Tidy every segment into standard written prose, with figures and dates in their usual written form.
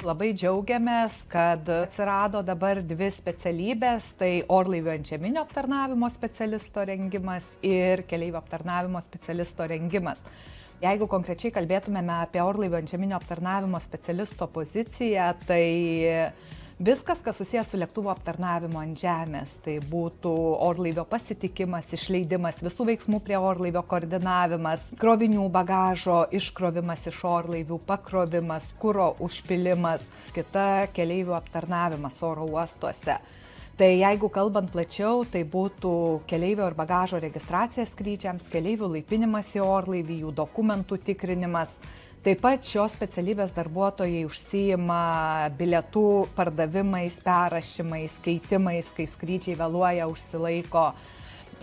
Labai džiaugiamės, kad atsirado dabar dvi specialybės, tai orlaivio antžeminio aptarnavimo specialisto rengimas ir keleivių aptarnavimo specialisto rengimas. Jeigu konkrečiai kalbėtumėme apie orlaivio antžeminio aptarnavimo specialisto poziciją, tai viskas, kas susijęs su lėktuvo aptarnavimu ant žemės, tai būtų orlaivio pasitikimas, išleidimas, visų veiksmų prie orlaivio koordinavimas, krovinių bagažo iškrovimas iš orlaivių, pakrovimas, kuro užpilimas, kita keleivių aptarnavimas oro uostuose. Tai jeigu kalbant plačiau, tai būtų keleivio ir bagažo registracija skrydžiams, keleivių laipinimas į orlaivį, jų dokumentų tikrinimas. Taip pat šios specialybės darbuotojai užsiima bilietų pardavimais, perrašymais, keitimais, kai skrydžiai vėluoja, užsilaiko.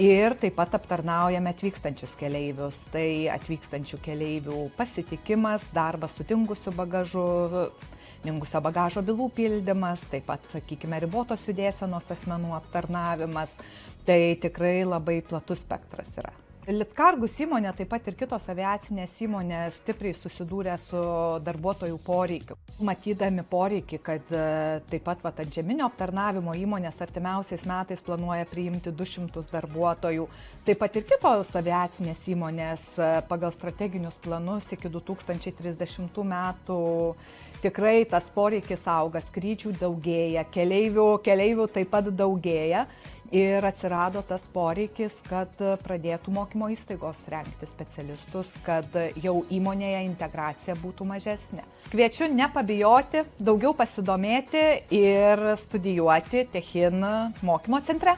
Ir taip pat aptarnaujame atvykstančius keleivius. Tai atvykstančių keleivių pasitikimas, darbas su dingusiu bagažu, dingusio bagažo bylų pildymas, taip pat, sakykime, ribotos judėsenos asmenų aptarnavimas. Tai tikrai labai platus spektras yra. Litkargus įmonė, taip pat ir kitos aviacinės įmonės stipriai susidūrė su darbuotojų poreikiu. Matydami poreikį, kad taip pat antžeminio aptarnavimo įmonės artimiausiais metais planuoja priimti 200 darbuotojų. Taip pat ir kitos aviacinės įmonės pagal strateginius planus iki 2030 metų tikrai tas poreikis auga, skrydžių daugėja, keleivių taip pat daugėja. Ir atsirado tas poreikis, kad pradėtų mokymo įstaigos rengti specialistus, kad jau įmonėje integracija būtų mažesnė. Kviečiu nepabijoti, daugiau pasidomėti ir studijuoti Techin mokymo centre.